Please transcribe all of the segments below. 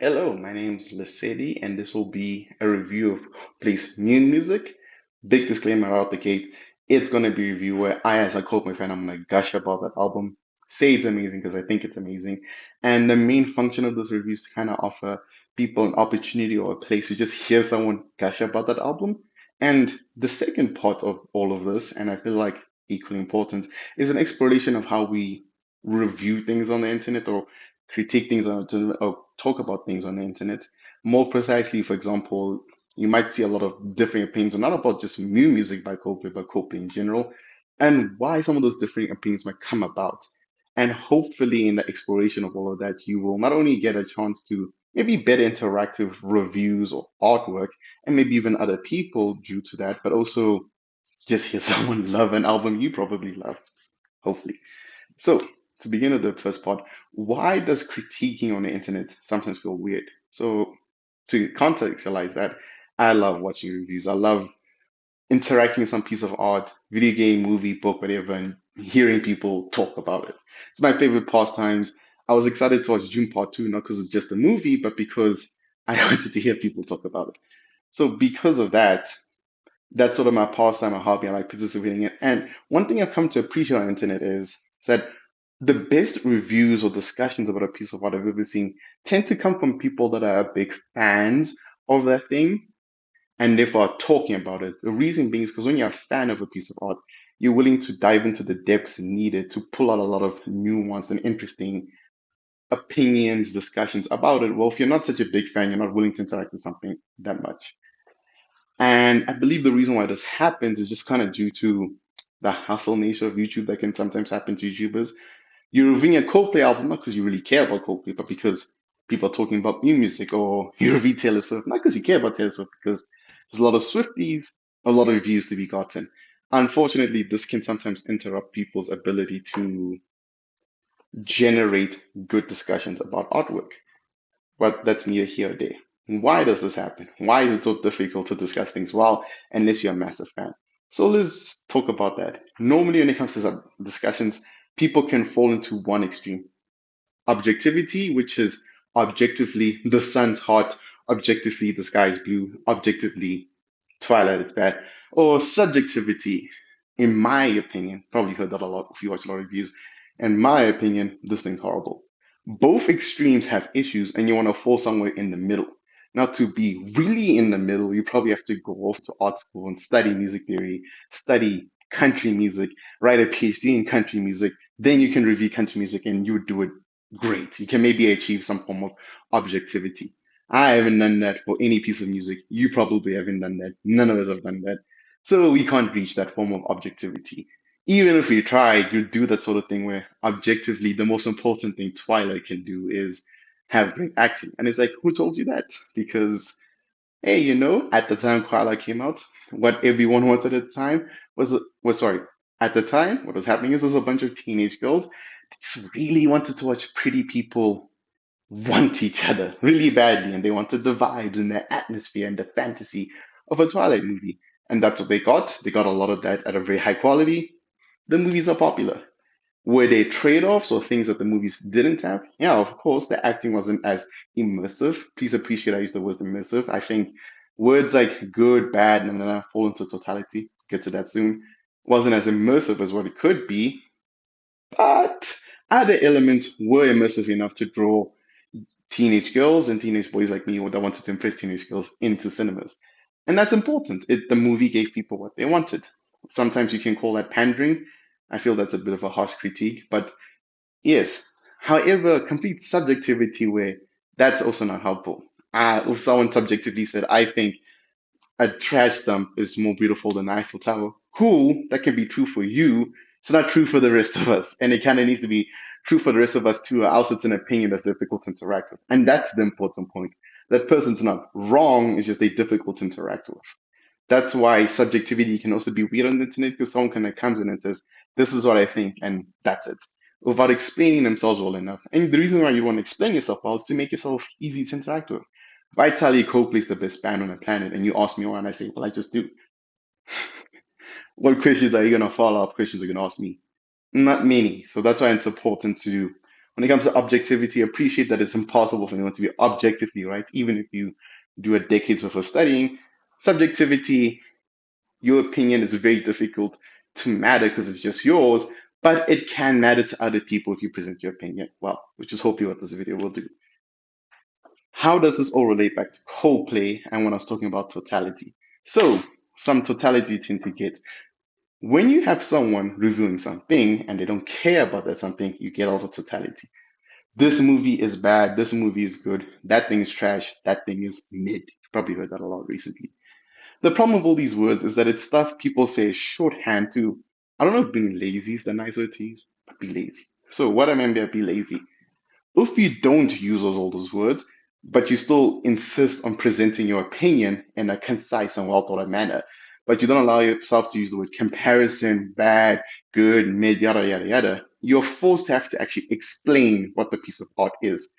Hello, my name's Lesedi, and this will be a review of Coldplay's new music. Big disclaimer out the gate. It's going to be a review where I, as a Coldplay fan, I'm going to gush about that album, say it's amazing because I think it's amazing. And the main function of this review is to kind of offer people an opportunity or a place to just hear someone gush about that album. And the second part of all of this, and I feel like equally important, is an exploration of how we review things on the internet or critique things on the internet or talk about things on the internet. More precisely, for example, you might see a lot of different opinions, not about just new music by Coldplay, but Coldplay in general, and why some of those different opinions might come about. And hopefully, in the exploration of all of that, you will not only get a chance to maybe better interactive reviews or artwork, and maybe even other people due to that, but also just hear someone love an album you probably love, hopefully. So, to begin with the first part, why does critiquing on the internet sometimes feel weird? So, to contextualize that, I love watching reviews. I love interacting with some piece of art, video game, movie, book, whatever, and hearing people talk about it. It's my favorite pastimes. I was excited to watch June Part 2, not because it's just a movie, but because I wanted to hear people talk about it. So, because of that, that's sort of my pastime, my hobby. I like participating in. And one thing I've come to appreciate on the internet is that the best reviews or discussions about a piece of art I've ever seen tend to come from people that are big fans of that thing and therefore are talking about it. The reason being is because when you're a fan of a piece of art, you're willing to dive into the depths needed to pull out a lot of nuanced and interesting opinions, discussions about it. Well, if you're not such a big fan, you're not willing to interact with something that much. And I believe the reason why this happens is just kind of due to the hustle nature of YouTube that can sometimes happen to YouTubers. You're reviewing a Coldplay album not because you really care about Coldplay, but because people are talking about new music, or you review Taylor Swift not because you care about Taylor Swift, because there's a lot of Swifties, a lot of views to be gotten. Unfortunately, this can sometimes interrupt people's ability to generate good discussions about artwork, but that's neither here nor there. Why does this happen? Why is it so difficult to discuss things well unless you're a massive fan? So let's talk about that. Normally, when it comes to some discussions, people can fall into one extreme objectivity, which is objectively the sun's hot, objectively the sky is blue, objectively Twilight is bad, or subjectivity. In my opinion, probably heard that a lot if you watch a lot of reviews. In my opinion, this thing's horrible. Both extremes have issues, and you want to fall somewhere in the middle. Now, to be really in the middle, you probably have to go off to art school and study music theory, study country music, write a PhD in country music. Then you can review country music and you would do it great. You can maybe achieve some form of objectivity. I haven't done that for any piece of music. You probably haven't done that. None of us have done that. So we can't reach that form of objectivity. Even if we tried, you'd do that sort of thing where objectively the most important thing Twilight can do is have great acting. And it's like, who told you that? Because, hey, at the time Twilight came out, what everyone wanted at the time was sorry, at the time, what was happening is there's a bunch of teenage girls that just really wanted to watch pretty people want each other really badly, and they wanted the vibes and the atmosphere and the fantasy of a Twilight movie. And that's what they got. They got a lot of that at a very high quality. The movies are popular. Were there trade-offs or things that the movies didn't have? Yeah, of course, the acting wasn't as immersive. Please appreciate I use the word immersive. I think words like good, bad, and then fall into totality. Get to that soon. Wasn't as immersive as what it could be, but other elements were immersive enough to draw teenage girls and teenage boys like me that wanted to impress teenage girls into cinemas. And that's important. The movie gave people what they wanted. Sometimes you can call that pandering. I feel that's a bit of a harsh critique, but yes. However, complete subjectivity where that's also not helpful. If someone subjectively said, I think a trash dump is more beautiful than the Eiffel Tower. Cool, that can be true for you. It's not true for the rest of us. And it kind of needs to be true for the rest of us too, or else it's an opinion that's difficult to interact with. And that's the important point. That person's not wrong, it's just they difficult to interact with. That's why subjectivity can also be weird on the internet because someone kind of comes in and says, this is what I think, and that's it, without explaining themselves well enough. And the reason why you want to explain yourself well is to make yourself easy to interact with. If I tell you Coldplay is the best band on the planet and you ask me why, and I say, well, I just do, what questions are you going to follow up questions are you going to ask me? Not many. So that's why it's important to When it comes to objectivity, appreciate that it's impossible for anyone to be objectively right, even if you do a decades worth of studying. Subjectivity, your opinion is very difficult to matter because it's just yours, but it can matter to other people if you present your opinion well, which is hopefully what this video will do. How does this all relate back to Coldplay and when I was talking about totality? So, some totality you tend to get when you have someone reviewing something and they don't care about that something, you get all the totality. This movie is bad, this movie is good, that thing is trash, that thing is mid. You've probably heard that a lot recently. The problem with all these words is that it's stuff people say shorthand to, I don't know if being lazy is the nice word to use, but be lazy. So what I mean by be lazy, if you don't use all those words, but you still insist on presenting your opinion in a concise and well thought out manner, but you don't allow yourself to use the word comparison, bad, good, mid, yada, yada, yada, you're forced to have to actually explain what the piece of art is.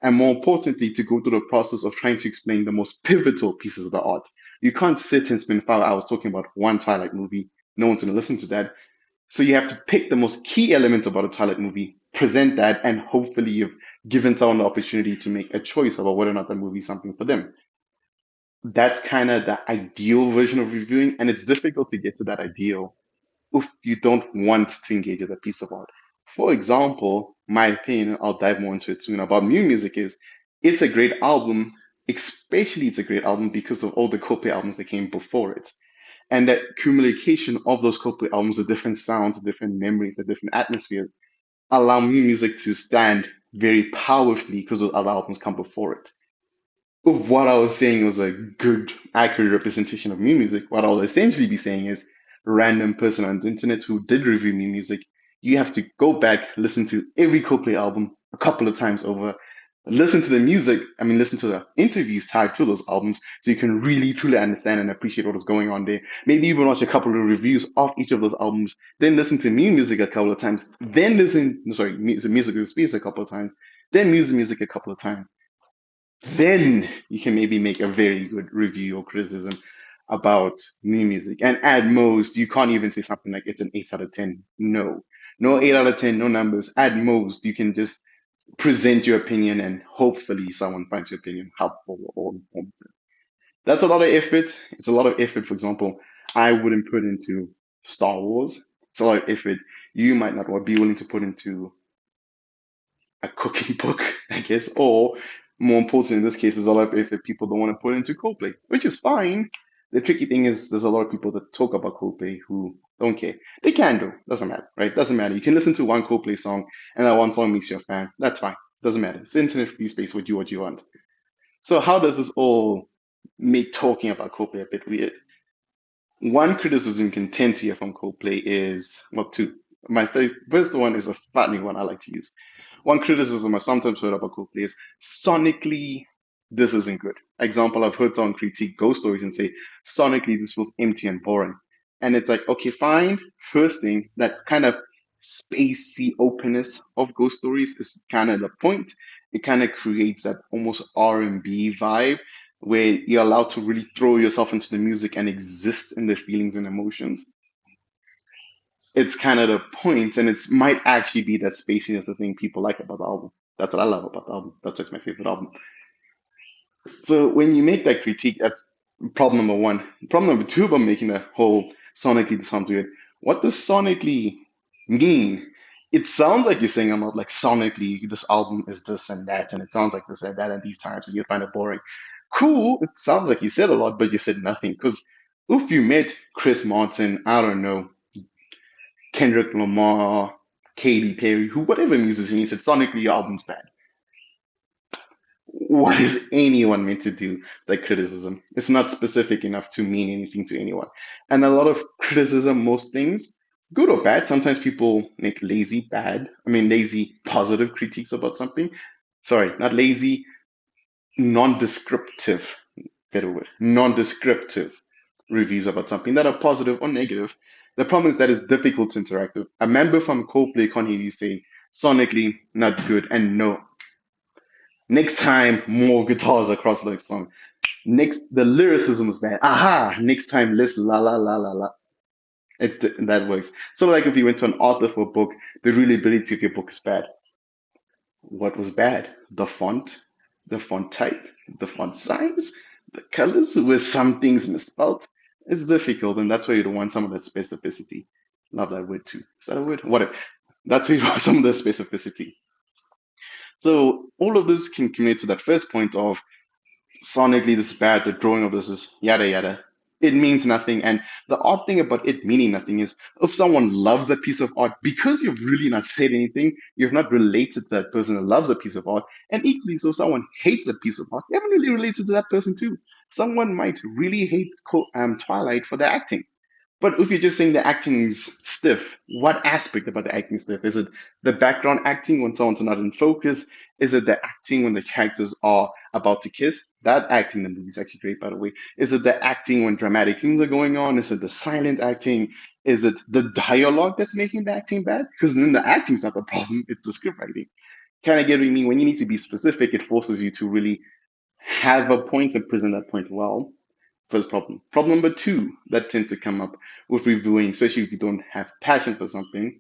And more importantly, to go through the process of trying to explain the most pivotal pieces of the art. You can't sit and spend 5 hours talking about one Twilight movie. No one's going to listen to that. So you have to pick the most key element about a Twilight movie, present that, and hopefully you've given someone the opportunity to make a choice about whether or not that movie is something for them. That's kind of the ideal version of reviewing, and it's difficult to get to that ideal if you don't want to engage with a piece of art. For example, my opinion, I'll dive more into it soon, about Mew Music is it's a great album, especially it's a great album because of all the Coldplay albums that came before it. And that accumulation of those Coldplay albums, the different sounds, the different memories, the different atmospheres, allow Mew Music to stand very powerfully because those other albums come before it. If what I was saying was a good, accurate representation of Mew Music, what I'll essentially be saying is random person on the internet who did review Mew Music, you have to go back, listen to every Coldplay album a couple of times over, listen to the music, listen to the interviews tied to those albums so you can really truly understand and appreciate what is going on there. Maybe even watch a couple of reviews of each of those albums, then listen to Mew Music a couple of times, then Music of the Space a couple of times, then Music a couple of times. Then you can maybe make a very good review or criticism about new music. And at most, you can't even say something like it's an 8 out of 10. No, no 8 out of 10, no numbers. At most, you can just present your opinion and hopefully someone finds your opinion helpful or informative. That's a lot of effort. It's a lot of effort. For example, I wouldn't put into Star Wars. It's a lot of effort you might not be willing to put into a cooking book, I guess, or more important in this case, is a lot of if people don't want to put into Coldplay, which is fine. The tricky thing is there's a lot of people that talk about Coldplay who don't care. They can do, doesn't matter, right? Doesn't matter. You can listen to one Coldplay song and that one song makes you a fan. That's fine. Doesn't matter. It's internet free space. Do what you want. So how does this all make talking about Coldplay a bit weird? One criticism you can tend to hear from Coldplay is, well, two. My first one is a funny one I like to use. One criticism I sometimes heard about Coldplay is sonically, this isn't good. Example, I've heard someone critique Ghost Stories and say, sonically, this feels empty and boring. And it's like, okay, fine. First thing, that kind of spacey openness of Ghost Stories is kind of the point. It kind of creates that almost R&B vibe where you're allowed to really throw yourself into the music and exist in the feelings and emotions. It's kind of the point, and it might actually be that spaciness the thing people like about the album. That's what I love about the album. That's just my favorite album. So when you make that critique, that's problem number one. Problem number two about making the whole sonically this sounds weird. What does sonically mean? It sounds like you're saying I'm not like sonically this album is this and that, and it sounds like this and that at these times, and you find it boring. Cool. It sounds like you said a lot, but you said nothing. Because if you met Chris Martin, I don't know, Kendrick Lamar, Katy Perry, who whatever musician, he said sonically your album's bad. What is anyone meant to do like criticism? It's not specific enough to mean anything to anyone. And a lot of criticism, most things, good or bad, sometimes people make lazy positive critiques about something. Sorry, not lazy, non-descriptive, better word, non-descriptive reviews about something that are positive or negative. The problem is that it's difficult to interact with. A member from Coldplay can't hear you say sonically not good and no. Next time, more guitars across the song. Next, the lyricism is bad. Aha! Next time, less la la la la la. That works. So, like if you went to an author for a book, the readability of your book is bad. What was bad? The font type, the font size, the colors, with some things misspelled. It's difficult, and that's why you don't want some of that specificity. Love that word too. Is that a word? Whatever. That's why you want some of the specificity. So all of this can commit to that first point of sonically this is bad, the drawing of this is yada yada. It means nothing. And the odd thing about it meaning nothing is if someone loves a piece of art, because you've really not said anything, you've not related to that person who loves a piece of art. And equally, so if someone hates a piece of art, you haven't really related to that person too. Someone might really hate Twilight for the acting. But if you're just saying the acting is stiff, what aspect about the acting is stiff? Is it the background acting when someone's not in focus? Is it the acting when the characters are about to kiss? That acting in the movie is actually great, by the way. Is it the acting when dramatic scenes are going on? Is it the silent acting? Is it the dialogue that's making the acting bad? Because then the acting's not the problem, it's the script writing. Kind of getting me? When you need to be specific, it forces you to really have a point and present that point well. First problem. Problem number two that tends to come up with reviewing, especially if you don't have passion for something.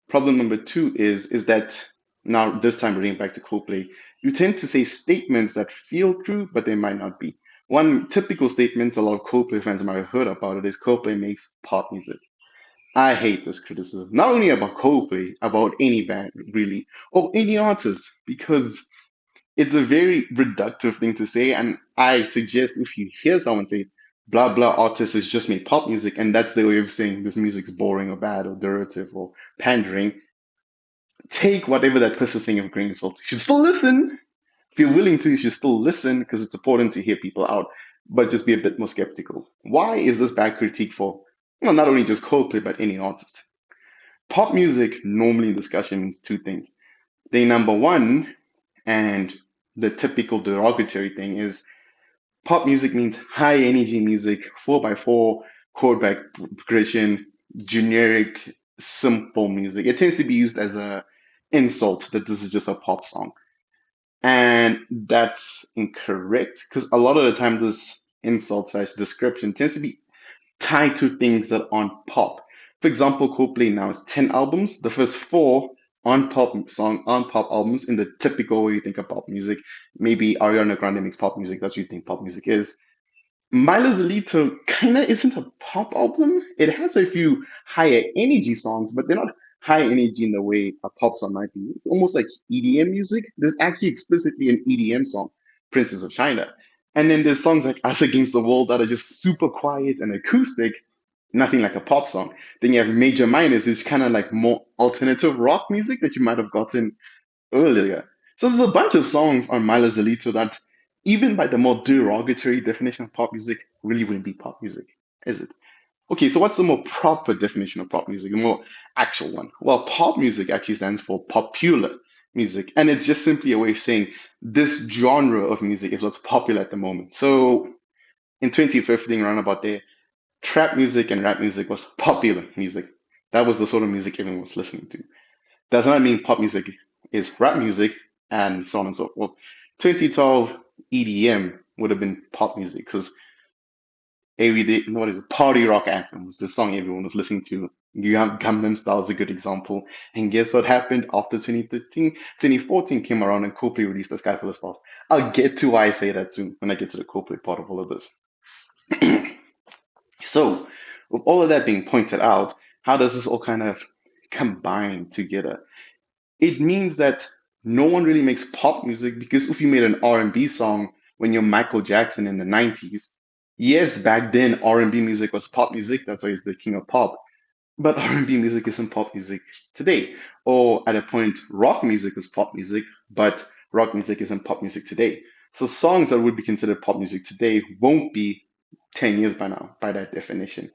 Problem number two is that now this time reading back to Coldplay, you tend to say statements that feel true, but they might not be. One typical statement a lot of Coldplay fans might have heard about it is Coldplay makes pop music. I hate this criticism, not only about Coldplay, about any band really, or any artist, because it's a very reductive thing to say, and I suggest if you hear someone say blah blah artist has just made pop music, and that's their way of saying this music's boring or bad or derivative or pandering, take whatever that person's saying with a grain of salt. You should still listen. If you're willing to, you should still listen because it's important to hear people out, but just be a bit more skeptical. Why is this bad critique for, well, not only just Coldplay, but any artist? Pop music normally in discussion means two things. Thing number one, and the typical derogatory thing is pop music means high energy music, 4x4, chord progression, generic, simple music. It tends to be used as a insult that this is just a pop song. And that's incorrect because a lot of the time this insult slash description tends to be tied to things that aren't pop. For example, Coldplay now has 10 albums. The first four on pop albums in the typical way you think of pop music. Maybe Ariana Grande makes pop music. That's what you think pop music is. Milo's Elite kind of isn't a pop album. It has a few higher energy songs, but they're not high energy in the way a pop song might be. It's almost like EDM music. There's actually explicitly an EDM song, Princess of China. And then there's songs like Us Against the World that are just super quiet and acoustic, nothing like a pop song. Then you have Major Minors, which is kind of like more alternative rock music that you might have gotten earlier. So there's a bunch of songs on Milo Zelito that, even by the more derogatory definition of pop music, really wouldn't be pop music, is it? Okay, so what's the more proper definition of pop music, the more actual one? Well, pop music actually stands for popular music, and it's just simply a way of saying this genre of music is what's popular at the moment. So in 2015, around about there, trap music and rap music was popular music. That was the sort of music everyone was listening to. Does not mean pop music is rap music and so on and so forth. 2012 EDM would have been pop music because everyday, what is it, party rock anthems, the song everyone was listening to. You have Gangnam Style is a good example. And guess what happened after 2013? 2014 came around and Coldplay released The Sky Full of Stars. I'll get to why I say that soon when I get to the Coldplay part of all of this. So, with all of that being pointed out, how does this all kind of combine together? It means that no one really makes pop music because if you made an R&B song when you're Michael Jackson in the 90s, yes, back then R&B music was pop music, that's why he's the king of pop. But R&B music isn't pop music today. Or at a point, rock music was pop music, but rock music isn't pop music today. So songs that would be considered pop music today won't be 10 years by now, by that definition.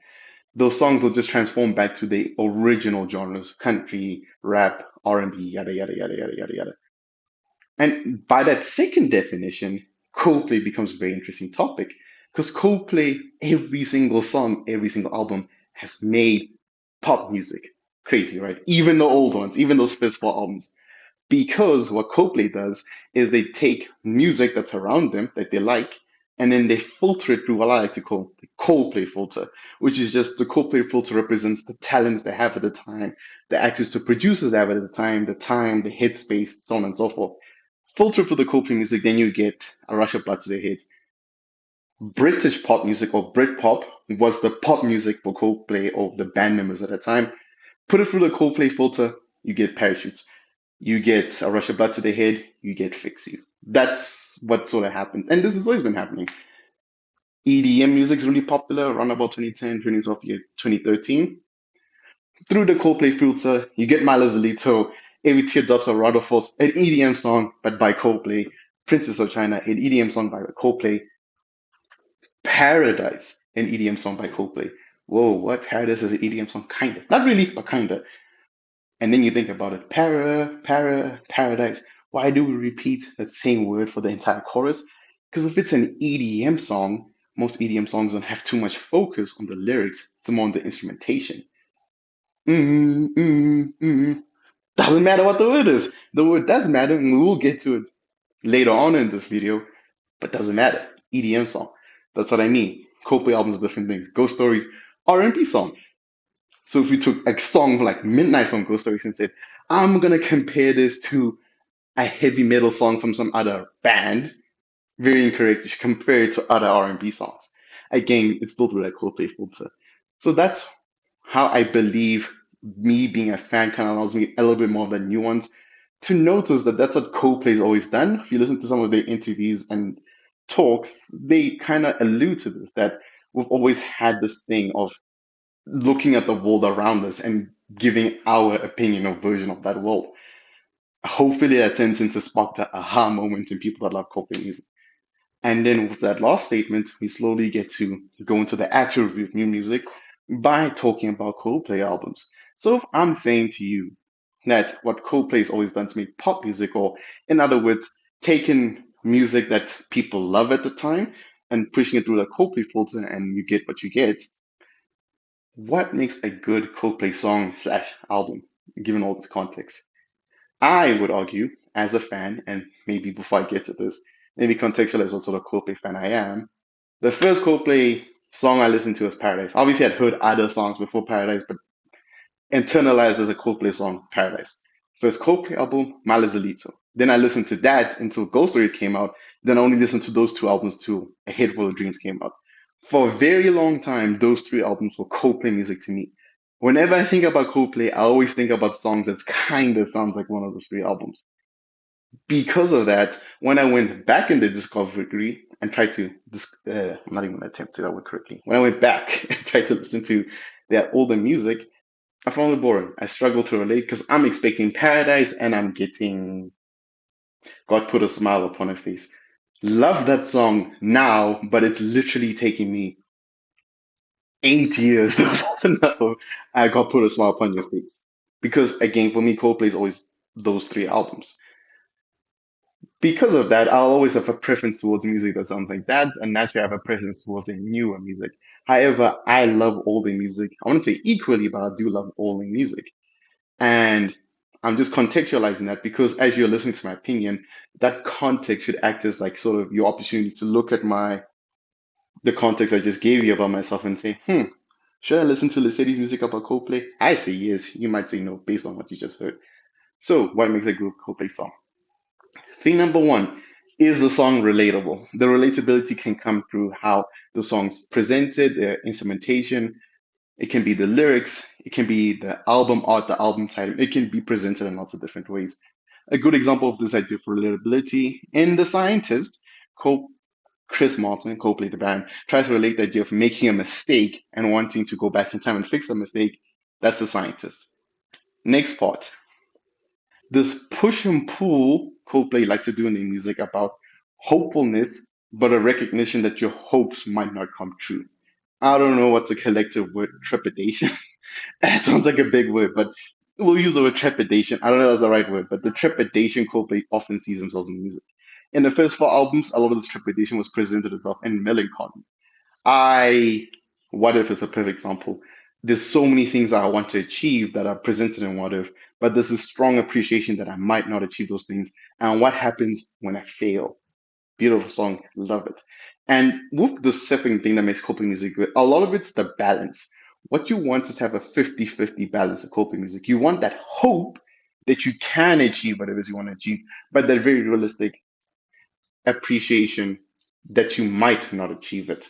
Those songs will just transform back to the original genres, country, rap, R&B, yada, yada, yada, yada, yada, yada. And by that second definition, Coldplay becomes a very interesting topic because Coldplay, every single song, every single album has made pop music. Crazy, right? Even the old ones, even those first four albums. Because what Coldplay does is they take music that's around them that they like and then they filter it through what I like to call the Coldplay filter, which is just the Coldplay filter represents the talents they have at the time, the access to producers they have at the time, the headspace, so on and so forth. Filter for the Coldplay music, then you get a rush of blood to the head. British pop music or Britpop was the pop music for Coldplay or the band members at the time. Put it through the Coldplay filter, you get Parachutes. You get a rush of blood to the head, you get Fix You. That's what sort of happens. And this has always been happening. EDM music's really popular around about 2010, 2012, 2013. Through the Coldplay filter, you get My Lazalito, Every Teardrop's a Waterfalls, an EDM song, but by Coldplay. Princess of China, an EDM song by Coldplay. Paradise, an EDM song by Coldplay. Whoa, what? Paradise is an EDM song? Kinda. Not really, but kinda. And then you think about it, paradise. Why do we repeat that same word for the entire chorus? Because if it's an EDM song, most EDM songs don't have too much focus on the lyrics, it's more on the instrumentation. Doesn't matter what the word is. The word does matter, and we will get to it later on in this video, but doesn't matter. EDM song. That's what I mean. Coldplay albums are different things. Ghost Stories, R&B song. So if we took a song like Midnight from Ghost Stories and said, I'm gonna compare this to a heavy metal song from some other band, very incorrect. You should compare it to other R&B songs. Again, it's still through that Coldplay filter. So that's how I believe me being a fan kind of allows me a little bit more of the nuance to notice that that's what Coldplay's always done. If you listen to some of their interviews and talks, they kind of allude to this, that we've always had this thing of looking at the world around us and giving our opinion or version of that world. Hopefully that turns into sparked a aha moment in people that love Coldplay music. And then with that last statement, we slowly get to go into the actual review of new music by talking about Coldplay albums. So if I'm saying to you that what Coldplay's always done to make pop music, or in other words, taking music that people love at the time and pushing it through the Coldplay filter and you get what you get, what makes a good Coldplay song slash album, given all this context? I would argue, as a fan, and maybe before I get to this, maybe contextualize what sort of Coldplay fan I am. The first Coldplay song I listened to was Paradise. Obviously, I'd heard other songs before Paradise, but internalized as a Coldplay song, Paradise. First Coldplay album, Malazalito. Then I listened to that until Ghost Stories came out. Then I only listened to those two albums till A Head Full of Dreams came out. For a very long time, those three albums were Coldplay music to me. Whenever I think about Coldplay, I always think about songs that kind of sounds like one of those three albums. Because of that, when I went back in the discovery and tried to, I'm not even going to attempt to say that word correctly. When I went back and tried to listen to their older music, I found it boring. I struggled to relate because I'm expecting Paradise and I'm getting God Put a Smile Upon Her Face. Love that song now, but it's literally taking me 8 years to know I got Put a Smile Upon Your Face. Because again, for me, Coldplay is always those three albums. Because of that, I'll always have a preference towards music that sounds like that, and naturally I have a preference towards a newer music. However, I love older music. I wouldn't say equally, but I do love older music. And I'm just contextualizing that because as you're listening to my opinion, that context should act as like sort of your opportunity to look at the context I just gave you about myself and say, should I listen to Lissetti's music about Coldplay? I say yes. You might say no based on what you just heard. So, what makes a good Coldplay song? Thing number one, is the song relatable? The relatability can come through how the song's presented, the instrumentation, it can be the lyrics, it can be the album art, the album title, it can be presented in lots of different ways. A good example of this idea for relatability in The Scientist, Cole, Chris Martin, Coldplay the band, tries to relate the idea of making a mistake and wanting to go back in time and fix a mistake. That's The Scientist. Next part, this push and pull Coldplay likes to do in their music about hopefulness, but a recognition that your hopes might not come true. I don't know what's a collective word, trepidation. It sounds like a big word, but we'll use the word trepidation. I don't know if that's the right word, but the trepidation Coldplay often sees themselves in music. In the first four albums, a lot of this trepidation was presented itself in melancholy. I, What If is a perfect example. There's so many things I want to achieve that are presented in What If, but there's a strong appreciation that I might not achieve those things. And what happens when I fail? Beautiful song, love it. And with the second thing that makes Coldplay music good, a lot of it's the balance. What you want is to have a 50-50 balance of Coldplay music. You want that hope that you can achieve whatever it is you want to achieve, but that very realistic appreciation that you might not achieve it.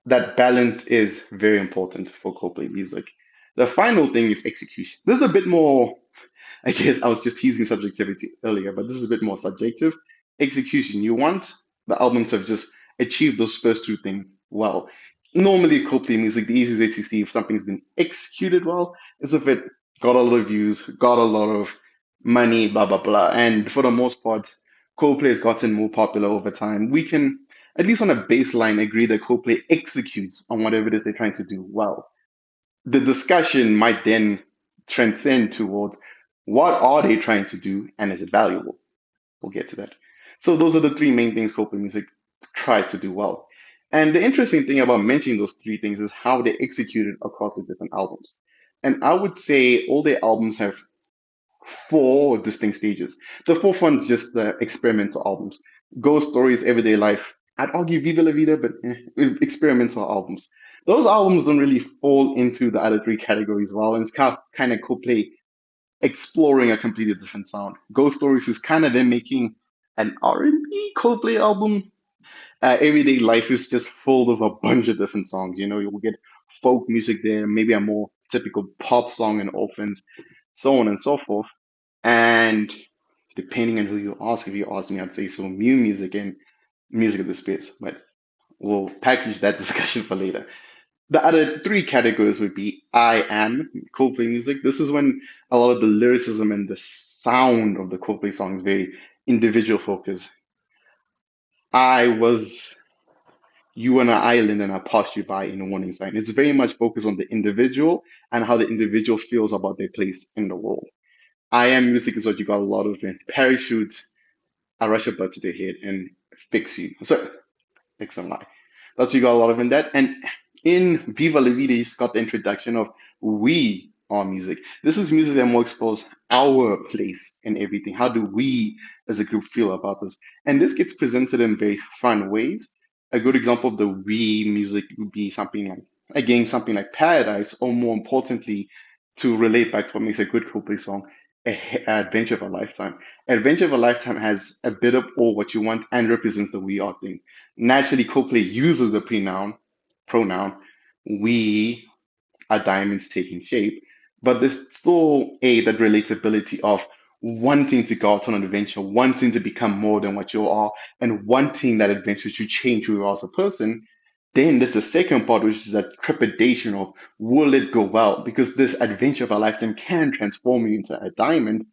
That balance is very important for Coldplay music. The final thing is execution. This is a bit more, I guess I was just teasing subjectivity earlier, but this is a bit more subjective. Execution. You want the album to have just achieved those first two things well. Normally, Coldplay music, the easiest way to see if something's been executed well is if it got a lot of views, got a lot of money, blah, blah, blah. And for the most part, Coldplay has gotten more popular over time. We can, at least on a baseline, agree that Coldplay executes on whatever it is they're trying to do well. The discussion might then transcend towards what are they trying to do and is it valuable? We'll get to that. So those are the three main things Coldplay music tries to do well. And the interesting thing about mentioning those three things is how they executed across the different albums. And I would say all their albums have four distinct stages. The fourth one's just the experimental albums. Ghost Stories, Everyday Life. I'd argue Viva La Vida, but experimental albums. Those albums don't really fall into the other three categories well, and it's kind of Coldplay exploring a completely different sound. Ghost Stories is kind of them making an R&B Coldplay album. Everyday Life is just full of a bunch of different songs. You know, you'll get folk music there, maybe a more typical pop song in Orphans, so on and so forth. And depending on who you ask, if you ask me, I'd say so new music and music of the space. But we'll package that discussion for later. The other three categories would be I Am, Coldplay music. This is when a lot of the lyricism and the sound of the Coldplay song is very individual focused. I was you on an island and I passed you by in a warning sign. It's very much focused on the individual and how the individual feels about their place in the world. I Am music is what you got a lot of in parachutes, I rush a blood to their head and fix you. So X and Y. That's you got a lot of in that. And in Viva La Vida, you got the introduction of we are music. This is music that more expose our place in everything. How do we as a group feel about this? And this gets presented in very fun ways. A good example of the we music would be something like, again, something like Paradise, or more importantly, to relate back to what makes a good Coldplay song, Adventure of a Lifetime. Adventure of a Lifetime has a bit of all what you want and represents the we are thing. Naturally, Coldplay uses the pronoun, we are diamonds taking shape, but there's still that relatability of wanting to go out on an adventure, wanting to become more than what you are, and wanting that adventure to change who you are as a person. Then there's the second part, which is that trepidation of will it go well? Because this adventure of a lifetime can transform you into a diamond,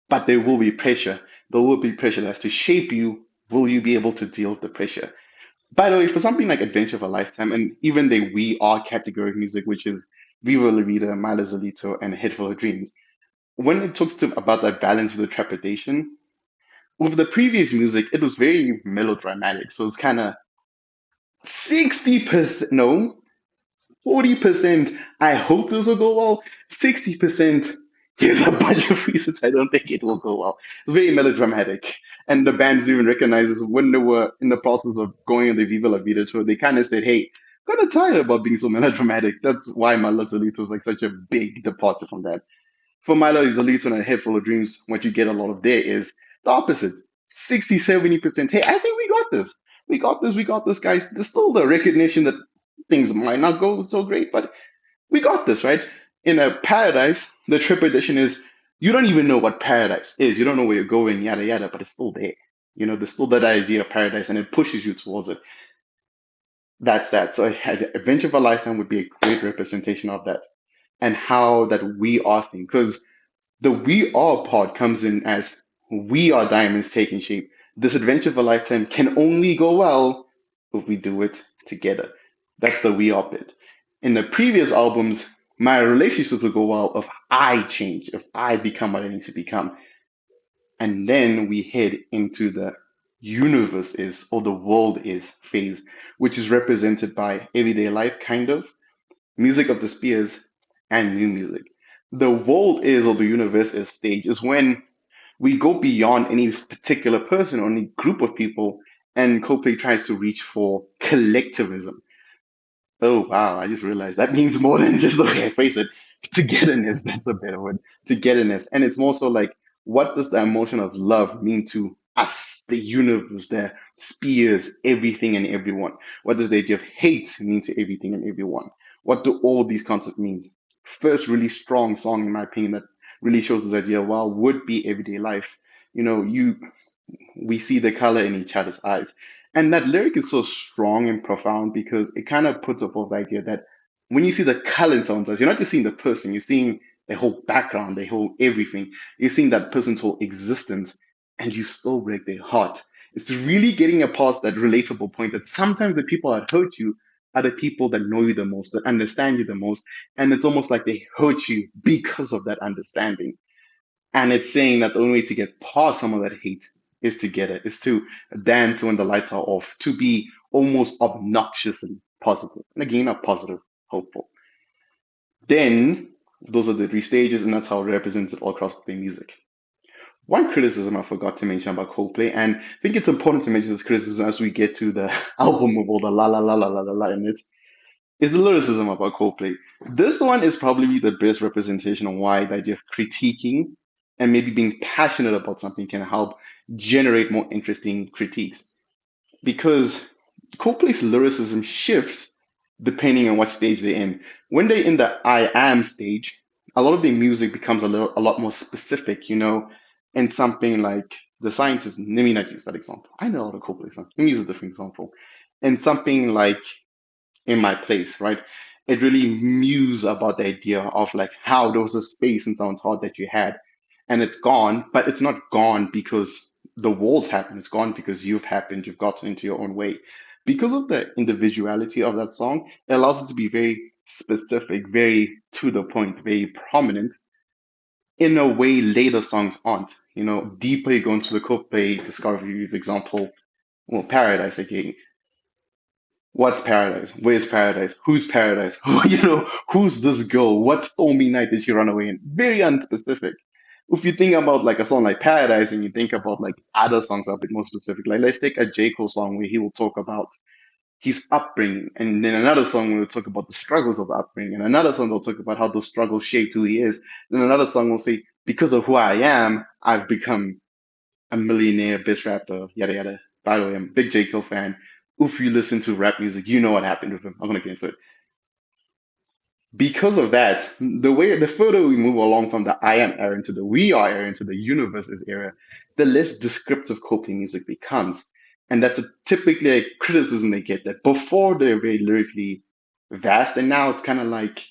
but there will be pressure. There will be pressure that has to shape you. Will you be able to deal with the pressure? By the way, for something like Adventure of a Lifetime, and even the We Are category of music, which is Viva La Vida, My Lazalito, and Head Full of Dreams, when it talks about that balance with the trepidation, with the previous music, it was very melodramatic. So it's kind of 60%, no, 40%, I hope this will go well. 60%, here's a bunch of reasons I don't think it will go well. It's very melodramatic. And the bands even recognizes when they were in the process of going on the Viva La Vida tour, they kind of said, hey, kind of tired about being so melodramatic. That's why My Lazarito was like such a big departure from that. For Milo Izalito and A Head Full of Dreams, what you get a lot of there is the opposite. 60, 70%. Hey, I think we got this. We got this, guys. There's still the recognition that things might not go so great, but we got this, right? In a paradise, the trip edition is you don't even know what paradise is. You don't know where you're going, yada yada, but it's still there. You know, there's still that idea of paradise and it pushes you towards it. That's that. So Adventure of a Lifetime would be a great representation of that and how that we are thing. Because the we are part comes in as we are diamonds taking shape. This adventure of a lifetime can only go well if we do it together. That's the we are bit. In the previous albums, my relationship will go well if I change, if I become what I need to become. And then we head into the universe is or the world is phase, which is represented by everyday life, kind of, music of the spears, and new music. The world is or the universe is stage is when we go beyond any particular person or any group of people And Coldplay tries to reach for collectivism. Oh wow, I just realized that means more than just the way I phrase it. Togetherness, that's a better word. Togetherness. And it's more so like, what does the emotion of love mean to us, the universe, the spheres, everything and everyone? What does the idea of hate mean to everything and everyone? What do all these concepts mean? First really strong song in my opinion that really shows this idea, well, would be everyday life. You know, we see the color in each other's eyes. And that lyric is so strong and profound because it kind of puts up the idea that when you see the color in someone's eyes, you're not just seeing the person, you're seeing their whole background, their whole everything. You're seeing that person's whole existence, and you still break their heart. It's really getting past that relatable point that sometimes the people that hurt you are the people that know you the most, that understand you the most. And it's almost like they hurt you because of that understanding. And it's saying that the only way to get past some of that hate is to get it, is to dance when the lights are off, to be almost obnoxiously positive. And again, not positive, hopeful. Then those are the three stages, and that's how it represents it all across the music. One criticism I forgot to mention about Coldplay, and I think it's important to mention this criticism as we get to the album with all the la la la la la la la in it, is the lyricism about Coldplay. This one is probably the best representation of why the idea of critiquing and maybe being passionate about something can help generate more interesting critiques. Because Coldplay's lyricism shifts depending on what stage they're in. When they're in the I am stage, a lot of their music becomes a lot more specific, you know, and something like the scientist, let me not use that example. I know a lot of Coldplay songs. Let me use a different example. And something like in my place, right? It really muse about the idea of like how there was a space in someone's heart that you had and it's gone, but it's not gone because the walls happened. It's gone because you've happened, you've gotten into your own way. Because of the individuality of that song, it allows it to be very specific, very to the point, very prominent in a way later songs aren't. You know, deeper you go into the Coldplay discovery, for example, well, Paradise again. What's paradise? Where's paradise? Who's paradise? You know, who's this girl? What stormy night did she run away in? Very unspecific. If you think about like a song like Paradise and you think about like other songs that are a bit more specific, like let's take a J. Cole song where he will talk about his upbringing, and then another song will talk about the struggles of the upbringing, and another song will talk about how those struggles shaped who he is, then another song will say, because of who I am, I've become a millionaire, best rapper, yada yada. By the way, I'm a big J. Cole fan. If you listen to rap music, you know what happened with him. I'm gonna get into it. Because of that, the further we move along from the I am era into the we are era into the universe is era, the less descriptive Coldplay music becomes. And that's typically a criticism they get that before they're very lyrically vast, and now it's kind of like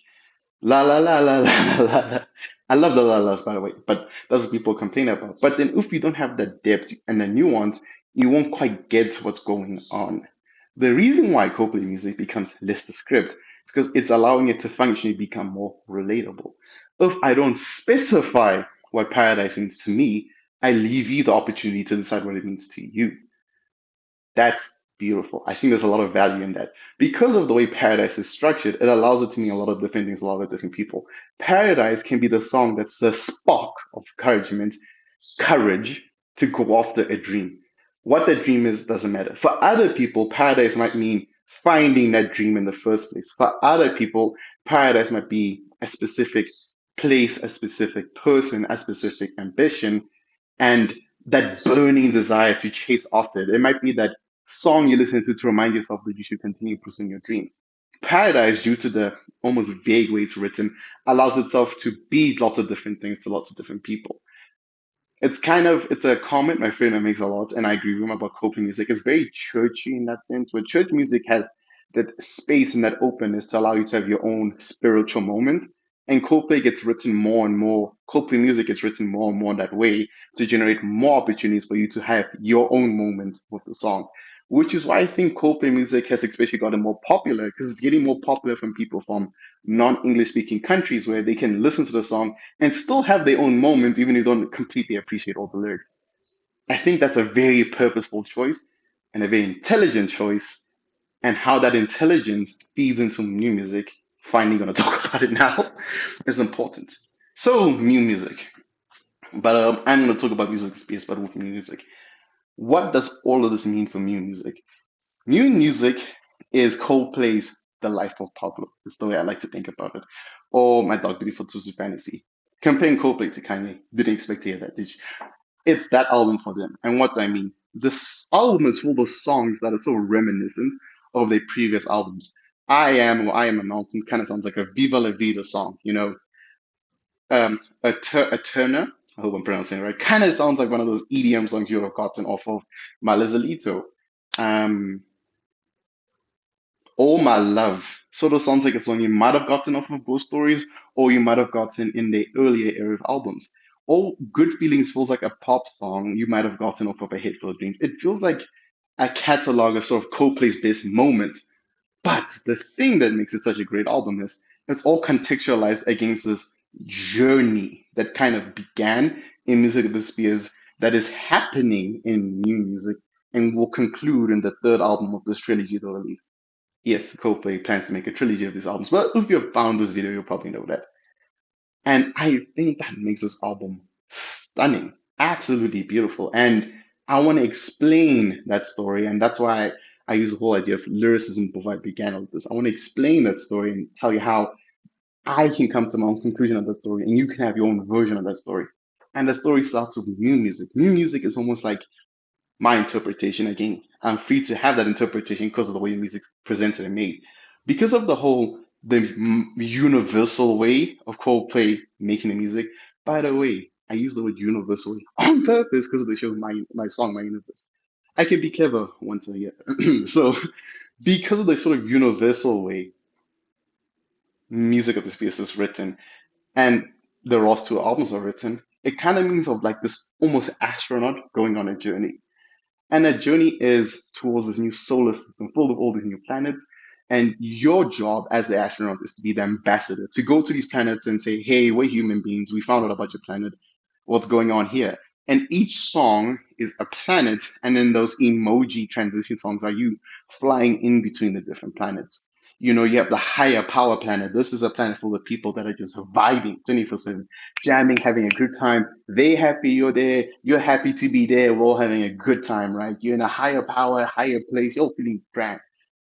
la la la la la la la. La. I love the la la's by the way, but that's what people complain about. But then if you don't have the depth and the nuance, you won't quite get what's going on. The reason why Coldplay music becomes less descriptive is because it's allowing it to functionally become more relatable. If I don't specify what paradise means to me, I leave you the opportunity to decide what it means to you. That's beautiful. I think there's a lot of value in that. Because of the way Paradise is structured, it allows it to mean a lot of different things, to a lot of different people. Paradise can be the song that's the spark of encouragement, courage to go after a dream. What that dream is doesn't matter. For other people, paradise might mean finding that dream in the first place. For other people, paradise might be a specific place, a specific person, a specific ambition, and that burning desire to chase after it. It might be that song you listen to remind yourself that you should continue pursuing your dreams. Paradise, due to the almost vague way it's written, allows itself to be lots of different things to lots of different people. It's a comment my friend makes a lot, and I agree with him about Coldplay music. It's very churchy in that sense, where church music has that space and that openness to allow you to have your own spiritual moment. And Coldplay gets written more and more, Coldplay music gets written more and more that way to generate more opportunities for you to have your own moment with the song. Which is why I think Coldplay music has especially gotten more popular because it's getting more popular from people from non-English speaking countries where they can listen to the song and still have their own moments, even if you don't completely appreciate all the lyrics. I think that's a very purposeful choice and a very intelligent choice, and how that intelligence feeds into new music. Finally, going to talk about it now is important. So, new music, but I'm going to talk about music space, but with new music. What does all of this mean for new music? New music is Coldplay's The Life of Pablo. It's the way I like to think about it. Or My Dog Beautiful Tuesday Fantasy. Comparing Coldplay to Kanye, didn't expect to hear that, did you? It's that album for them. And what do I mean? This album is full of songs that are so reminiscent of their previous albums. I Am a Mountain kind of sounds like a Viva La Vida song, you know. A Turner, I hope I'm pronouncing it right, kind of sounds like one of those EDM songs you would have gotten off of Malizalito. Um, Oh My Love sort of sounds like a song you might have gotten off of Ghost Stories or you might have gotten in the earlier era of albums. All Good Feelings feels like a pop song you might have gotten off of A Head Full of Dreams. It feels like a catalog of sort of Coldplay's best moments. But the thing that makes it such a great album is it's all contextualized against this journey that kind of began in Music of the Spheres that is happening in new music and will conclude in the third album of this trilogy they'll release. Yes, Coldplay plans to make a trilogy of these albums, but if you've found this video, you'll probably know that. And I think that makes this album stunning, absolutely beautiful. And I want to explain that story, and that's why I use the whole idea of lyricism before I began all of this. I want to explain that story and tell you how I can come to my own conclusion of that story, and you can have your own version of that story. And the story starts with new music. New music is almost like my interpretation again. I'm free to have that interpretation because of the way music's presented and made. Because of the universal way of Coldplay making the music. By the way, I use the word universal way on purpose because of the show my song, My Universe. I can be clever once a year. So because of the sort of universal way music of the Spears is written and the Ross 2 albums are written, it kind of means of like this almost astronaut going on a journey. And that journey is towards this new solar system full of all these new planets. And your job as the astronaut is to be the ambassador, to go to these planets and say, hey, we're human beings. We found out about your planet. What's going on here? And each song is a planet. And then those emoji transition songs are you flying in between the different planets. You know, you have the higher power planet. This is a planet full of people that are just vibing 24/7, jamming, having a good time. They happy, you're there. You're happy to be there. We're all having a good time, right? You're in a higher power, higher place. You're feeling grand.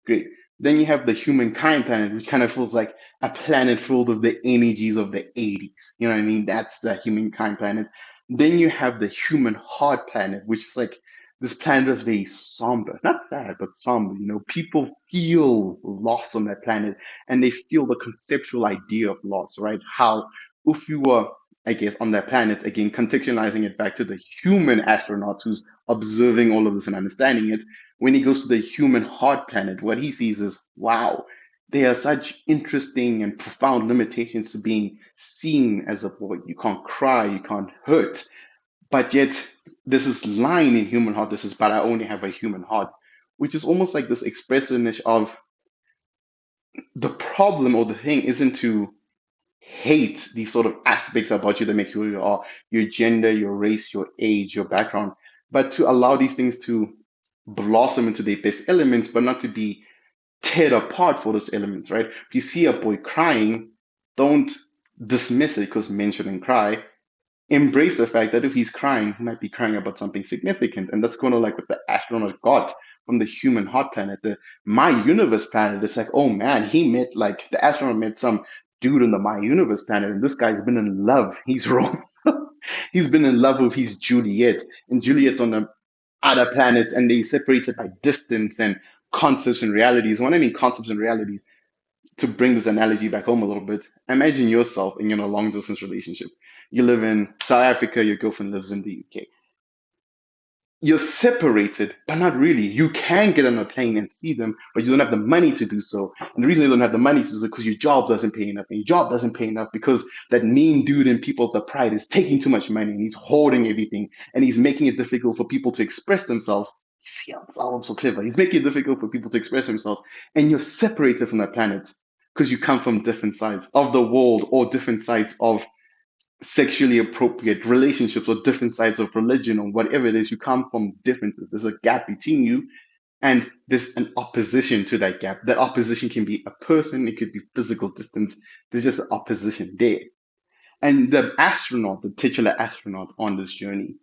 Great. Then you have the humankind planet, which kind of feels like a planet full of the energies of the 80s. You know what I mean? That's the humankind planet. Then you have the human heart planet, which is like this planet is very somber, not sad, but somber. You know, people feel lost on that planet and they feel the conceptual idea of loss, right? How if you were, I guess, on that planet, again, contextualizing it back to the human astronaut who's observing all of this and understanding it, when he goes to the human heart planet, what he sees is, wow, there are such interesting and profound limitations to being seen as a boy. You can't cry, you can't hurt, but yet there's this line in human heart, this is, but I only have a human heart, which is almost like this expressiveness of the problem or the thing isn't to hate these sort of aspects about you that make you who you are, your gender, your race, your age, your background, but to allow these things to blossom into their best elements, but not to be teared apart for those elements, right? If you see a boy crying, don't dismiss it because men shouldn't cry. Embrace the fact that if he's crying, he might be crying about something significant. And that's kind of like what the astronaut got from the human heart planet, the My Universe planet. It's like, oh man, he met like the astronaut met some dude on the My Universe planet, and this guy's been in love. He's wrong. He's been in love with his Juliet, and Juliet's on the other planet, and they separated by distance and concepts and realities. When I mean concepts and realities, to bring this analogy back home a little bit, imagine yourself in a long distance relationship. You live in South Africa, your girlfriend lives in the UK. You're separated, but not really. You can get on a plane and see them, but you don't have the money to do so. And the reason you don't have the money to do so is because your job doesn't pay enough. And your job doesn't pay enough because that mean dude in People of the Pride is taking too much money and he's hoarding everything and he's making it difficult for people to express themselves. You see how this album's so clever. He's making it difficult for people to express themselves. And you're separated from that planet because you come from different sides of the world or different sides of sexually appropriate relationships or different sides of religion or whatever it is, you come from differences. There's a gap between you and there's an opposition to that gap. That opposition can be a person, it could be physical distance. There's just an opposition there. And the astronaut, the titular astronaut on this journey,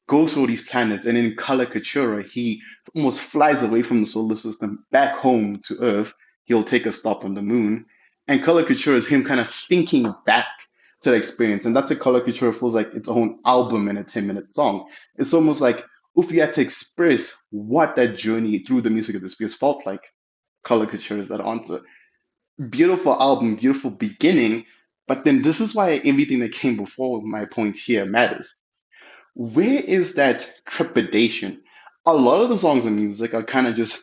goes to all these planets, and in Color Cultura, he almost flies away from the solar system back home to Earth. He'll take a stop on the moon. And Color Cultura is him kind of thinking back to the experience. And that's what Color Cultura feels like its own album and a 10-minute song. It's almost like if you had to express what that journey through the music of the Spears felt like, Color Cultura is that answer. Beautiful album, beautiful beginning. But then this is why everything that came before my point here matters. Where is that trepidation? A lot of the songs in music are kind of just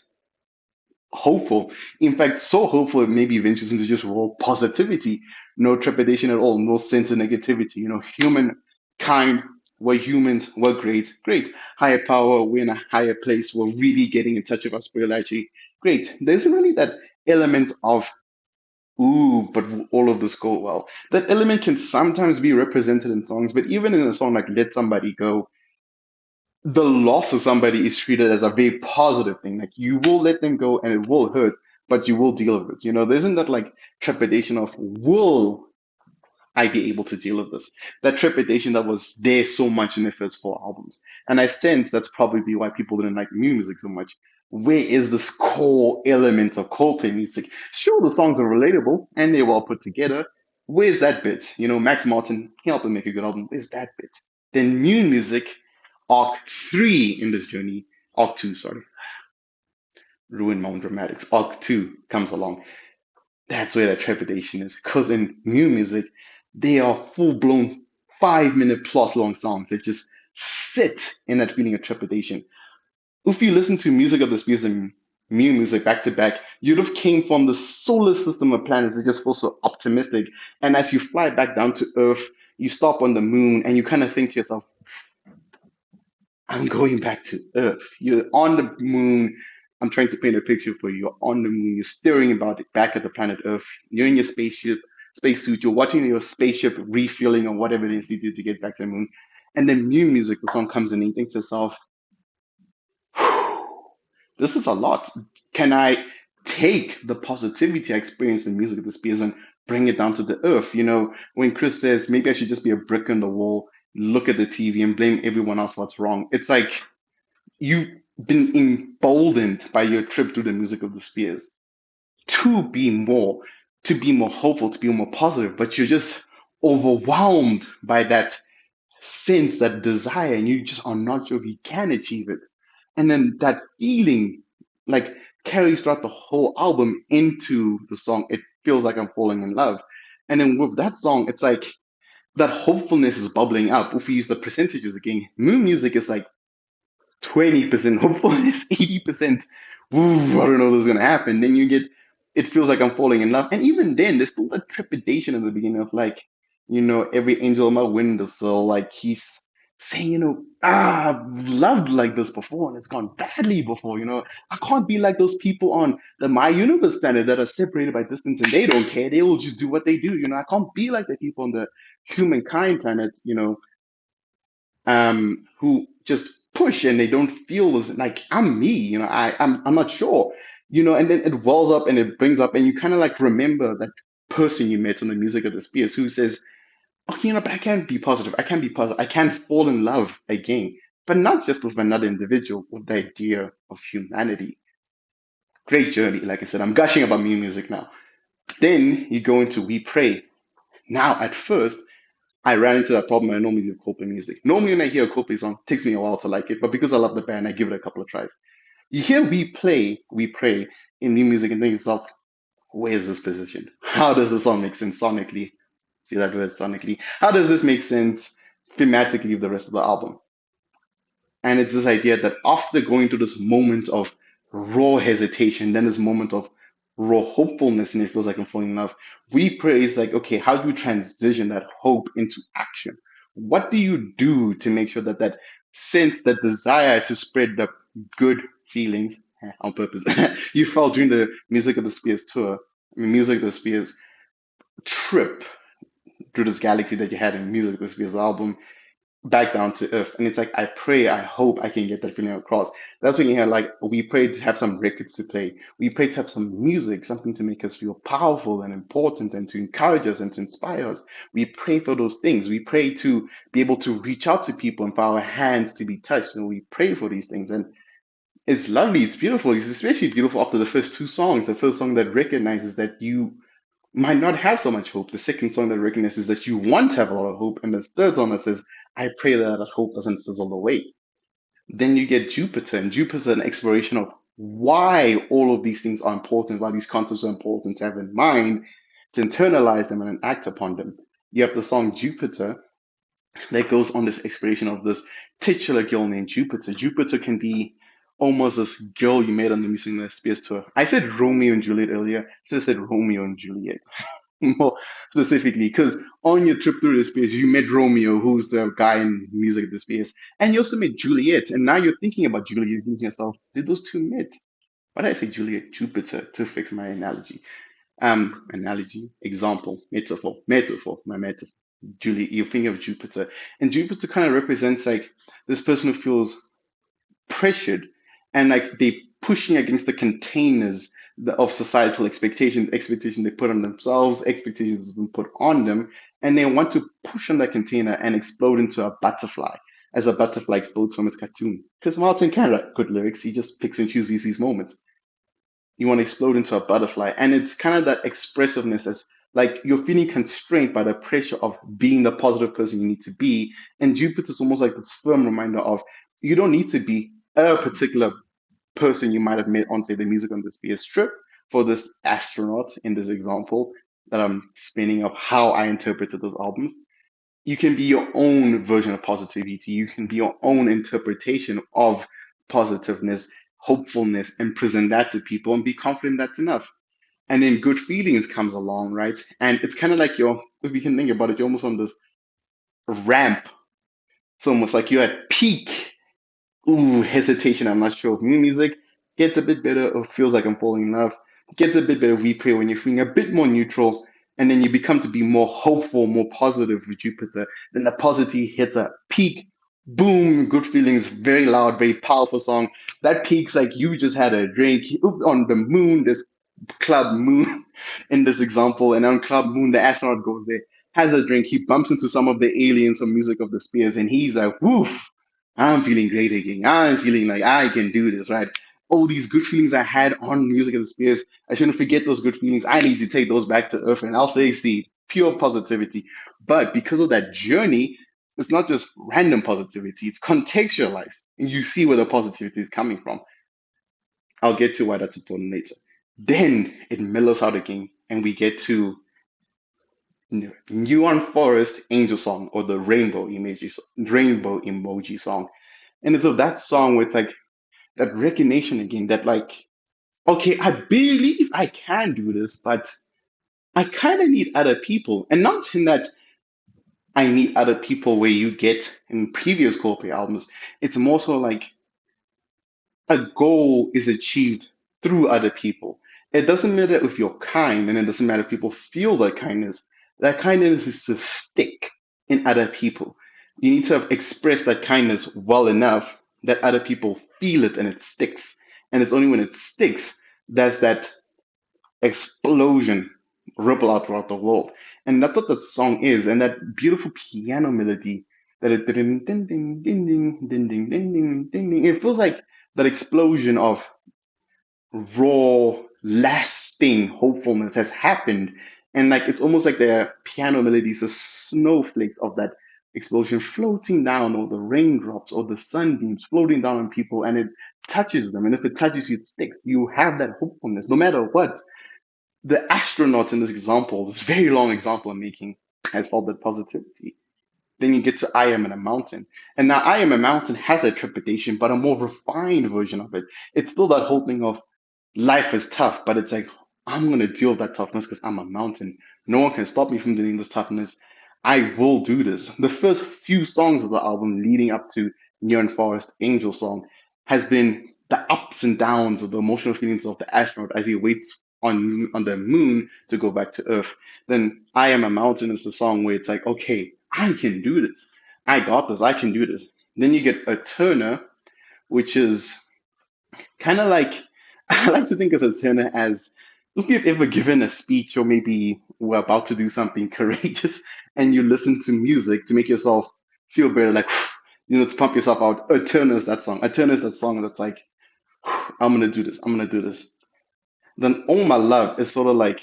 hopeful. In fact, so hopeful it maybe ventures into just raw positivity. No trepidation at all, no sense of negativity. Humankind, we're humans, we're great, great. Higher power, we're in a higher place, we're really getting in touch with our spirituality. Great. There isn't really that element of, ooh, but will all of this go well? That element can sometimes be represented in songs, but even in a song like Let Somebody Go, the loss of somebody is treated as a very positive thing. Like you will let them go and it will hurt, but you will deal with it. There isn't that like trepidation of will I be able to deal with this? That trepidation that was there so much in the first four albums. And I sense that's probably why people didn't like new music so much. Where is this core element of Coldplay music? Sure, the songs are relatable and they're well put together. Where's that bit? Max Martin, he helped them make a good album. Where's that bit? Then new music, arc three in this journey, arc two, sorry, ruined my own dramatics. Arc two comes along. That's where that trepidation is. Because in new music, they are full blown 5 minute plus long songs that just sit in that feeling of trepidation. If you listen to music of the Spears and new music back to back, you'd have came from the solar system of planets that just feel so optimistic. And as you fly back down to Earth, you stop on the moon and you kind of think to yourself, I'm going back to Earth. You're on the moon. I'm trying to paint a picture for you. You're on the moon. You're staring about it back at the planet Earth. You're in your spacesuit. You're watching your spaceship refueling or whatever it is you do to get back to the moon. And then new music, the song comes in and you think to yourself, this is a lot. Can I take the positivity I experience in music of the Spears and bring it down to the earth? When Chris says maybe I should just be a brick on the wall, look at the TV and blame everyone else what's wrong. It's like you've been emboldened by your trip through the music of the Spears to be more, to be more hopeful, to be more positive, but you're just overwhelmed by that sense, that desire, and you just are not sure if you can achieve it. And then that feeling like carries throughout the whole album into the song. It feels like I'm falling in love. And then with that song, it's like that hopefulness is bubbling up. If we use the percentages again, moon music is like 20% hopefulness, 80%, ooh, I don't know what's gonna happen. Then you get, it feels like I'm falling in love. And even then, there's still that trepidation at the beginning of like, every angel on my windowsill, like he's saying, I've loved like this before and it's gone badly before, I can't be like those people on the My Universe planet that are separated by distance and they don't care. They will just do what they do, I can't be like the people on the humankind planet, who just push and they don't feel as like I'm me, I'm not sure, and then it wells up and it brings up and you kind of like remember that person you met on the music of the Spears who says, okay, but I can be positive, I can be positive, I can fall in love again, but not just with another individual, with the idea of humanity. Great journey, like I said, I'm gushing about new music now. Then you go into We Pray. Now at first I ran into that problem. I normally do Coldplay music. Normally, when I hear a Coldplay song, it takes me a while to like it, but because I love the band, I give it a couple of tries. You hear We Pray in new music and think to yourself, where's this position? How does the song make sense sonically? See that word sonically? How does this make sense thematically with the rest of the album? And it's this idea that after going through this moment of raw hesitation, then this moment of raw hopefulness, and it feels like I'm falling in love, we pray is like, okay, how do you transition that hope into action? What do you do to make sure that that sense, that desire to spread the good feelings on purpose, you felt during the Music of the Spears tour, Music of the Spears trip through this galaxy that you had in Music of the Spears album, back down to earth. And it's like, I pray, I hope I can get that feeling across. That's when you hear, like, we pray to have some records to play. We pray to have some music, something to make us feel powerful and important and to encourage us and to inspire us. We pray for those things. We pray to be able to reach out to people and for our hands to be touched. And we pray for these things. And it's lovely. It's beautiful. It's especially beautiful after the first two songs. The first song that recognizes that you might not have so much hope. The second song that recognizes that you want to have a lot of hope. And the third song that says, I pray that that hope doesn't fizzle away. Then you get Jupiter, and Jupiter is an exploration of why all of these things are important, why these concepts are important to have in mind, to internalize them and then act upon them. You have the song Jupiter that goes on this exploration of this titular girl named Jupiter. Jupiter can be almost this girl you met on the Missing the Spears tour. I said Romeo and Juliet earlier. I should have said Romeo and Juliet more specifically, because on your trip through the space, you met Romeo, who's the guy in music of the space, and you also met Juliet. And now you're thinking about Juliet, you're thinking to yourself, did those two meet? Why did I say Juliet? Jupiter to fix my analogy. Example, my metaphor. Juliet, you think of Jupiter, and Jupiter kind of represents like this person who feels pressured and like they pushing against the containers of societal expectations they put on themselves, expectations that's been put on them, and they want to push on that container and explode into a butterfly, as a butterfly explodes from his cartoon. Because Martin can write good lyrics, he just picks and chooses these moments. You want to explode into a butterfly, and it's kind of that expressiveness as like you're feeling constrained by the pressure of being the positive person you need to be, and Jupiter's almost like this firm reminder of you don't need to be a particular person you might have met on, say, the Music on the Sphere strip for this astronaut in this example that I'm spinning of how I interpreted those albums. You can be your own version of positivity. You can be your own interpretation of positiveness, hopefulness, and present that to people and be confident that's enough. And then good feelings comes along, right? And it's kind of like if you can think about it, you're almost on this ramp. It's almost like you're at peak hesitation. I'm not sure. New music gets a bit better or feels like I'm falling in love. Gets a bit better replay when you're feeling a bit more neutral, and then you become to be more hopeful, more positive with Jupiter. Then the positive hits a peak. Boom, good feelings, very loud, very powerful song. That peaks like you just had a drink on the moon, this Club Moon in this example. And on Club Moon, the astronaut goes there, has a drink, he bumps into some of the aliens from Music of the Spears, and he's like, woof, I'm feeling great again. I'm feeling like I can do this, right? All these good feelings I had on Music of the Spears, I shouldn't forget those good feelings. I need to take those back to Earth, and I'll say, Steve, pure positivity. But because of that journey, it's not just random positivity, it's contextualized. And you see where the positivity is coming from. I'll get to why that's important later. Then it mellows out again, and we get to Neon Forest Angel Song, or the Rainbow Emoji Song. And it's of that song where it's like that recognition again that like, okay, I believe I can do this, but I kind of need other people. And not in that I need other people where you get in previous Coldplay albums. It's more so like a goal is achieved through other people. It doesn't matter if you're kind, and it doesn't matter if people feel that kindness. That kindness is to stick in other people. You need to have expressed that kindness well enough that other people feel it and it sticks. And it's only when it sticks that's that explosion ripple out throughout the world. And that's what that song is. And that beautiful piano melody that it ding ding ding ding ding ding ding ding ding ding. It feels like that explosion of raw, lasting hopefulness has happened. And like it's almost like the piano melodies, the snowflakes of that explosion floating down, or the raindrops or the sunbeams floating down on people, and it touches them. And if it touches you, it sticks. You have that hopefulness no matter what. The astronaut in this example, this very long example I'm making, has felt that positivity. Then you get to I Am in a Mountain. And now I Am a Mountain has that trepidation, but a more refined version of it. It's still that whole thing of life is tough, but it's like, I'm going to deal with that toughness because I'm a mountain. No one can stop me from dealing with this toughness. I will do this. The first few songs of the album leading up to Neon Forest Angel Song has been the ups and downs of the emotional feelings of the astronaut as he waits on the moon to go back to Earth. Then I Am a Mountain is the song where it's like, okay, I can do this. I got this. I can do this. Then you get a Turner, which is kind of like I like to think of as Turner as if you've ever given a speech or maybe we're about to do something courageous and you listen to music to make yourself feel better, like to pump yourself out. A Turner is that song. A Turner is that song that's like, I'm gonna do this. I'm gonna do this. Then All My Love is sort of like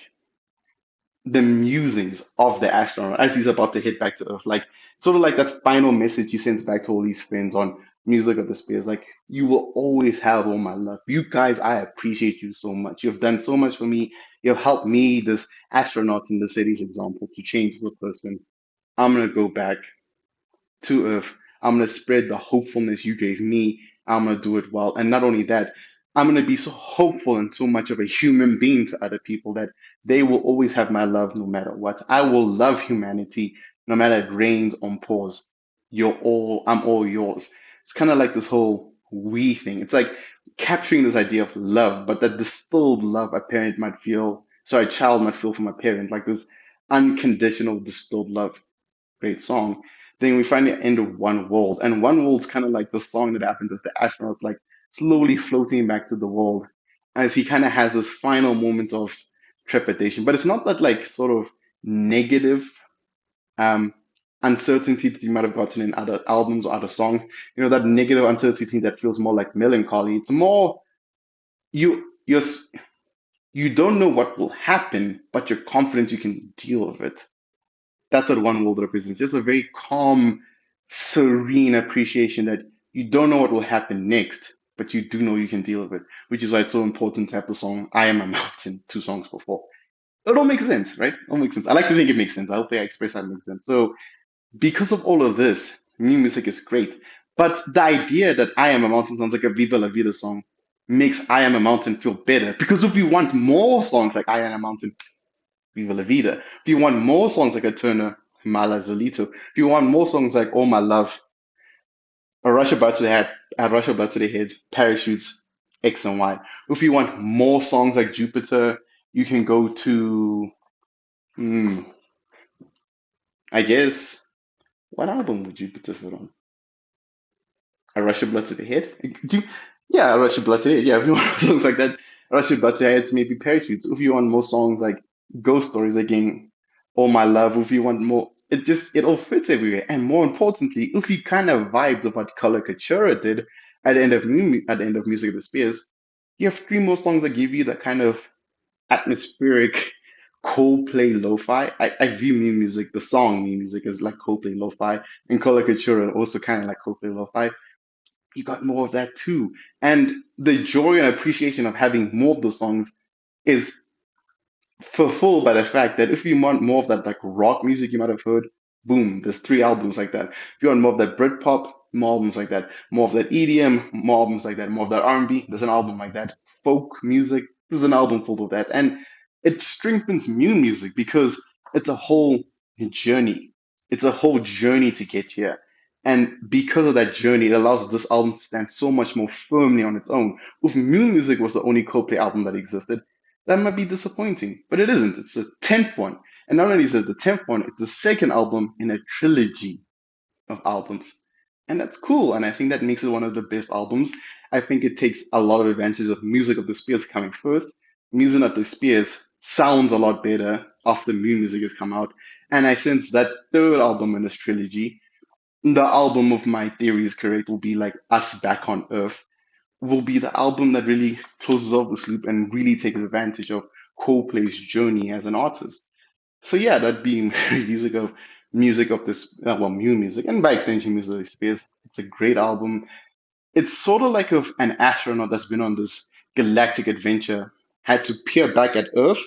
the musings of the astronaut as he's about to head back to Earth. Like sort of like that final message he sends back to all his friends on Music of the Spears. Like, you will always have all my love. You guys, I appreciate you so much. You've done so much for me. You've helped me, this astronaut in the city's example, to change as a person. I'm gonna go back to Earth. I'm going to spread the hopefulness you gave me. I'm going to do it well. And not only that, I'm going to be so hopeful and so much of a human being to other people that they will always have my love no matter what. I will love humanity no matter it rains on pours. I'm all yours. It's kind of like this whole we thing. It's like capturing this idea of love, but that distilled love a child might feel from a parent, like this unconditional distilled love. Great song. Then we finally end with One World. And One World's kind of like the song that happens as the astronaut's like slowly floating back to the world as he kind of has this final moment of trepidation. But it's not that like sort of negative um uncertainty that you might have gotten in other albums or other songs. That negative uncertainty that feels more like melancholy. It's more you're you don't know what will happen, but you're confident you can deal with it. That's what One World represents. Just a very calm, serene appreciation that you don't know what will happen next, but you do know you can deal with it, which is why it's so important to have the song I Am a Mountain, two songs before. It all makes sense, right? It all makes sense. I like to think it makes sense. I hope I express that it makes sense. So, because of all of this, new music is great. But the idea that I Am a Mountain sounds like a Viva La Vida song makes I Am a Mountain feel better. Because if we want more songs like I Am a Mountain, Viva La Vida. If you want more songs like a Turner, Mala Zalito. If you want more songs like All My Love, A Rush About to the Head, A Rush About to the Head, Parachutes, X and Y. If you want more songs like Jupiter, you can go to, hmm, I guess, what album would Jupiter fit on? A Rush of Blood to the Head? Yeah, A Rush of Blood to the Head. Yeah, if you want songs like that, A Rush of Blood to the Head, maybe Parachutes. If you want more songs like Ghost Stories, again, All My Love, if you want more, it all fits everywhere. And more importantly, if you kind of vibed of what Color Cultura did at the end of Music of the Spears, you have three more songs that give you that kind of atmospheric Coldplay lo-fi. I view new music, the song new music, as like Coldplay lo-fi, and Color Cultura also kind of like Coldplay lo-fi. You got more of that too. And the joy and appreciation of having more of the songs is fulfilled by the fact that if you want more of that like rock music you might have heard, boom, there's three albums like that. If you want more of that Britpop, more albums like that. More of that EDM, more albums like that. More of that R&B, there's an album like that. Folk music, there's an album full of that. And it strengthens new music because it's a whole journey. It's a whole journey to get here. And because of that journey, it allows this album to stand so much more firmly on its own. If New Music was the only Coldplay album that existed, that might be disappointing, but it isn't. It's the 10th one. And not only is it the 10th one, it's the second album in a trilogy of albums. And that's cool. And I think that makes it one of the best albums. I think it takes a lot of advantage of Music of the Spears coming first. Music of the Spears sounds a lot better after new music has come out. And I sense that third album in this trilogy, the album of My Theory is Correct, will be like Us Back on Earth, will be the album that really closes off this loop and really takes advantage of Coldplay's journey as an artist. So yeah, that being music of this well, new music, and by extension music of Spears, it's a great album. It's sort of like of an astronaut that's been on this galactic adventure, had to peer back at Earth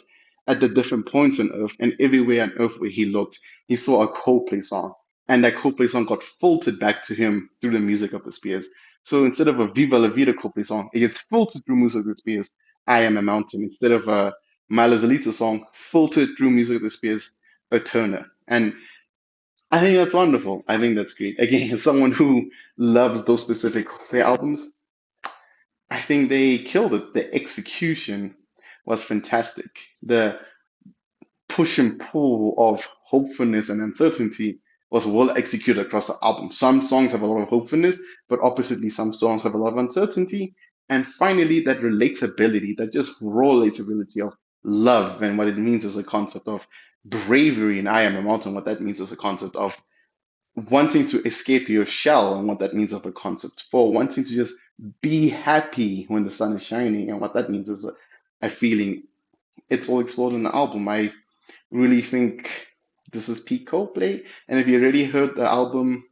at the different points on Earth, and everywhere on Earth where he looked, he saw a Coldplay song. And that Coldplay song got filtered back to him through the music of the Spears. So instead of a Viva La Vida Coldplay song, it gets filtered through music of the Spears, I Am a Mountain. Instead of a Miles Alita song, filtered through music of the Spears, a Turner. And I think that's wonderful. I think that's great. Again, as someone who loves those specific Coldplay albums, I think they killed it. The execution was fantastic. The push and pull of hopefulness and uncertainty was well executed across the album. Some songs have a lot of hopefulness, but oppositely, some songs have a lot of uncertainty. And finally, that relatability, that just raw relatability of love and what it means as a concept of bravery in I Am a Mountain, what that means as a concept of wanting to escape your shell and what that means of a concept, for wanting to just be happy when the sun is shining and what that means is a feeling. It's all explored in the album. I really think this is peak Coldplay. And if you already heard the album,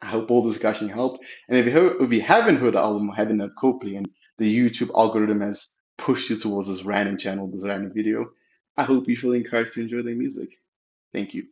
I hope all this gushing helped. And if you haven't heard the album or haven't heard Coldplay and the YouTube algorithm has pushed you towards this random channel, this random video, I hope you feel encouraged to enjoy their music. Thank you.